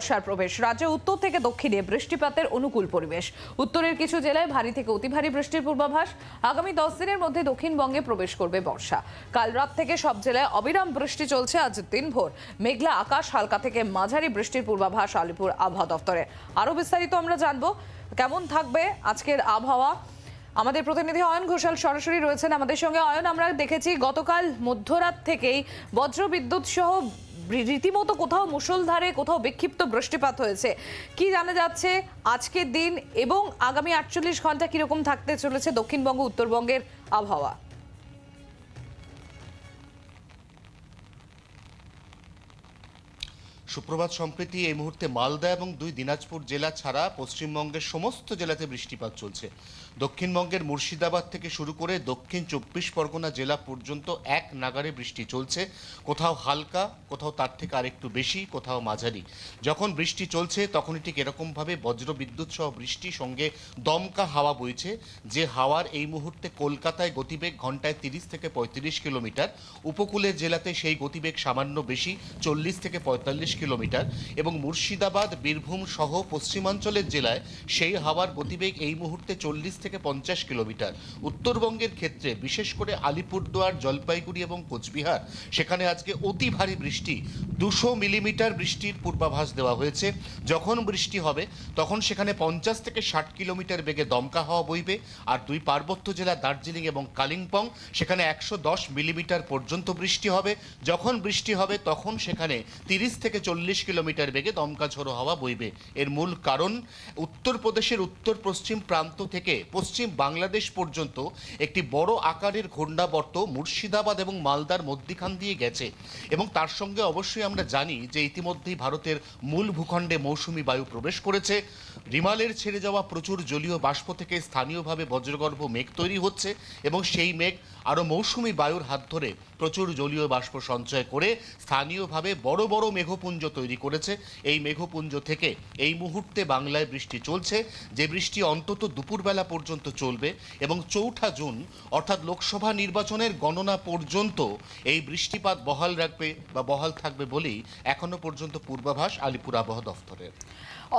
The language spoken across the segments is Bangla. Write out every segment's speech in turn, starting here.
বর্ষার প্রবেশ রাজ্যে উত্তর থেকে দক্ষিণে বৃষ্টিপাতের অনুকূল পরিবেশ। উত্তরের কিছু জেলায় ভারী থেকে অতি ভারী বৃষ্টির পূর্বাভাস। আগামী 10 দিনের মধ্যে দক্ষিণবঙ্গে প্রবেশ করবে বর্ষা। কাল রাত থেকে সব জেলায় অবিরাম বৃষ্টি চলছে। আজ দিনভর মেঘলা আকাশ, হালকা থেকে মাঝারি বৃষ্টির পূর্বাভাস আলিপুর আবহাওয়া দফতরের। আরো বিস্তারিত আমরা জানবো কেমন থাকবে আজকের আবহাওয়া। আমাদের প্রতিনিধি অয়ন ঘোষাল সরাসরি রয়েছেন আমাদের সঙ্গে। অয়ন, আমরা দেখেছি গতকাল মধ্যরাত থেকেই বজ্রবিদ্যুৎ সহ রীতিমতো কোথাও মুষলধারে, কোথাও বিক্ষিপ্ত বৃষ্টিপাত হয়েছে। কি জানা যাচ্ছে আজকের দিন এবং আগামী 48 ঘন্টা কিরকম থাকতে চলেছে দক্ষিণবঙ্গ উত্তরবঙ্গের আবহাওয়া? সুপ্রভাত। সম্প্রতি এই মুহূর্তে মালদা এবং 2 দিনাজপুর জেলা ছাড়া পশ্চিমবঙ্গের সমস্ত জেলাতে বৃষ্টিপাত চলছে। দক্ষিণবঙ্গের মুর্শিদাবাদ থেকে শুরু করে দক্ষিণ 24 পরগনা জেলা পর্যন্ত এক নাগারে বৃষ্টি চলছে। কোথাও হালকা, কোথাও তার থেকে আরেকটু বেশি, কোথাও মাঝারি। যখন বৃষ্টি চলছে তখনই ঠিক এরকমভাবে বজ্রবিদ্যুৎ সহ বৃষ্টি সঙ্গে দমকা হাওয়া বইছে, যে হাওয়ার এই মুহূর্তে কলকাতায় গতিবেগ ঘন্টায় 30 থেকে 35 কিলোমিটার। উপকূলের জেলাতে সেই গতিবেগ সামান্য বেশি, 40 থেকে 45 কিলোমিটার। এবং মুর্শিদাবাদ, বীরভূম সহ পশ্চিমাঞ্চলের জেলায় সেই হাওয়ার গতিবেগ এই মুহূর্তে 40 থেকে 50 কিলোমিটার। উত্তরবঙ্গের ক্ষেত্রে বিশেষ করে আলিপুরদুয়ার, জলপাইগুড়ি এবং কোচবিহার, সেখানে আজকে অতি ভারী বৃষ্টি, 200 মিলিমিটার বৃষ্টির পূর্বাভাস দেওয়া হয়েছে। যখন বৃষ্টি হবে তখন সেখানে 50 থেকে 60 কিলোমিটার বেগে দমকা হাওয়া বইবে। আর 2 পার্বত্য জেলা দার্জিলিং এবং কালিম্পং, সেখানে 110 মিলিমিটার পর্যন্ত বৃষ্টি হবে। যখন বৃষ্টি হবে তখন সেখানে 30 থেকে 40 কিলোমিটার বেগে দমকা ঝোড়ো হাওয়া বইবে। এর মূল কারণ উত্তরপ্রদেশের উত্তর পশ্চিম প্রান্ত থেকে পশ্চিম বাংলাদেশ পর্যন্ত একটি বড় আকারের ঘূর্ণাবর্ত মুর্শিদাবাদ এবং মালদার মধ্যখান দিয়ে গেছে। এবং তার সঙ্গে অবশ্যই আমরা জানি যে ইতিমধ্যেই ভারতের মূল ভূখণ্ডে মৌসুমি বায়ু প্রবেশ করেছে। রিমালের ছেড়ে যাওয়া প্রচুর জলীয় বাষ্প থেকে স্থানীয়ভাবে বজ্রগর্ভ মেঘ তৈরি হচ্ছে এবং সেই মেঘ আরও মৌসুমি বায়ুর হাত ধরে প্রচুর জলীয় বাষ্প সঞ্চয় করে স্থানীয়ভাবে বড় বড় মেঘপুঞ্জ তৈরি করেছে। এই মেঘপুঞ্জ থেকে এই মুহূর্তে বাংলায় বৃষ্টি চলছে, যে বৃষ্টি অন্তত দুপুরবেলা পর্যন্ত চলবে এবং 4 জুন অর্থাৎ লোকসভা নির্বাচনের গণনা পর্যন্ত এই বৃষ্টিপাত বহাল রাখবে বা বহাল থাকবে বলেই এখনো পর্যন্ত পূর্বাভাস আলিপুর আবহাওয়া দফতরের।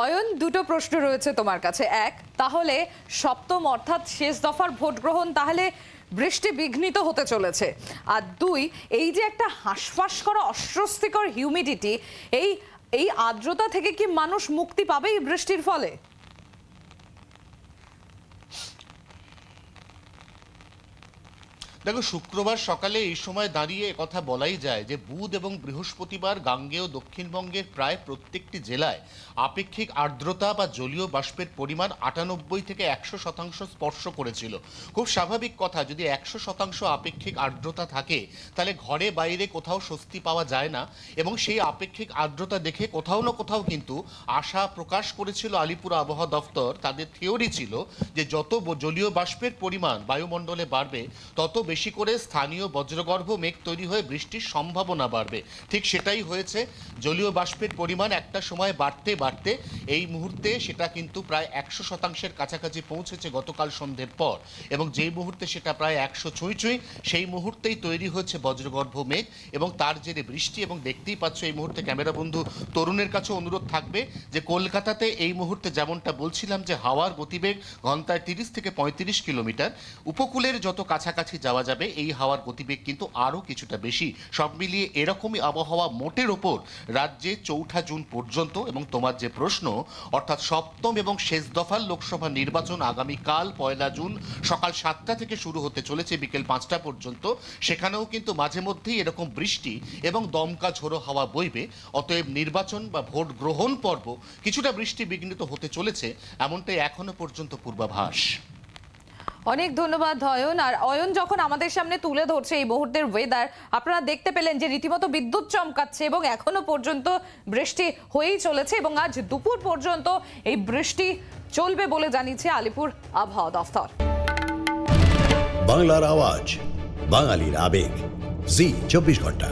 অয়ন, দুটো প্রশ্ন রয়েছে তোমার কাছে। এক, তাহলে সপ্তম অর্থাৎ শেষ দফার ভোট গ্রহণ তাহলে বৃষ্টি বিঘ্নিত হতে চলেছে। আর 2, এই যে একটা হাঁসফাঁস করা অস্বস্তিকর হিউমিডিটি, এই আর্দ্রতা থেকে কি মানুষ মুক্তি পাবে এই বৃষ্টির ফলে? দেখো, শুক্রবার সকালে এই সময় দাঁড়িয়ে কথা বলাই যায় যে বুধ এবং বৃহস্পতিবার গাঙ্গেয় দক্ষিণবঙ্গের প্রায় প্রত্যেকটি জেলায় আপেক্ষিক আর্দ্রতা বা জলীয় বাষ্পের পরিমাণ 98 থেকে 100% স্পর্শ করেছিল। খুব স্বাভাবিক কথা, যদি 100% আপেক্ষিক আর্দ্রতা থাকে তাহলে ঘরে বাইরে কোথাও স্বস্তি পাওয়া যায় না। এবং সেই আপেক্ষিক আর্দ্রতা দেখে কোথাও না কোথাও কিন্তু আশা প্রকাশ করেছিল আলিপুর আবহাওয়া দফতর। তাদের থিওরি ছিল যে যত জলীয় বাষ্পের পরিমাণ বায়ুমণ্ডলে বাড়বে তত বেশি করে স্থানীয় বজ্রগর্ভ মেঘ তৈরি হয়ে বৃষ্টির সম্ভাবনা বাড়বে। ঠিক সেটাই হয়েছে। জলীয় বাষ্পের পরিমাণ একটা সময় বাড়তে বাড়তে এই মুহূর্তে সেটা কিন্তু প্রায় 100%-এর কাছাকাছি পৌঁছেছে গতকাল সন্ধ্যের পর। এবং যেই মুহূর্তে সেটা প্রায় 100 ছুঁই সেই মুহূর্তেই তৈরি হচ্ছে বজ্রগর্ভ মেঘ এবং তার জেরে বৃষ্টি। এবং দেখতেই পাচ্ছ এই মুহূর্তে ক্যামেরা বন্ধু তরুণের কাছে অনুরোধ থাকবে যে কলকাতাতে এই মুহূর্তে যেমনটা বলছিলাম যে হাওয়ার গতিবেগ ঘন্টায় 30 থেকে 35 কিলোমিটার, উপকূলের যত কাছাকাছি যাওয়া যাবে এই হাওয়ার গতিবেগ কিন্তু আরও কিছুটা বেশি। সব মিলিয়ে এরকমই আবহাওয়া মোটের ওপর রাজ্যে 4 জুন পর্যন্ত। এবং তোমার যে প্রশ্ন, অর্থাৎ সপ্তম এবং শেষ দফার লোকসভা নির্বাচন আগামীকাল 1 জুন সকাল 7টা থেকে শুরু হতে চলেছে বিকেল 5টা পর্যন্ত। সেখানেও কিন্তু মাঝে মধ্যেই এরকম বৃষ্টি এবং দমকা ঝোড়ো হাওয়া বইবে। অতএব নির্বাচন বা ভোট গ্রহণ পর্ব কিছুটা বৃষ্টি বিঘ্নিত হতে চলেছে, এমনটাই এখনো পর্যন্ত পূর্বাভাস। অনেক ধন্যবাদ অয়ন। আর অয়ন যখন আমাদের সামনে তুলে ধরছে এই মুহূর্তের ওয়েদার, আপনারা দেখতে পেলেন যে রীতিমতো বিদ্যুৎ চমকাচ্ছে এবং এখনো পর্যন্ত বৃষ্টি হয়েই চলেছে এবং আজ দুপুর পর্যন্ত এই বৃষ্টি চলবে বলে জানিয়েছে আলিপুর আবহাওয়া দফতর। বাংলার আওয়াজ, বাঙালির আবেগ, জি 24 ঘন্টা।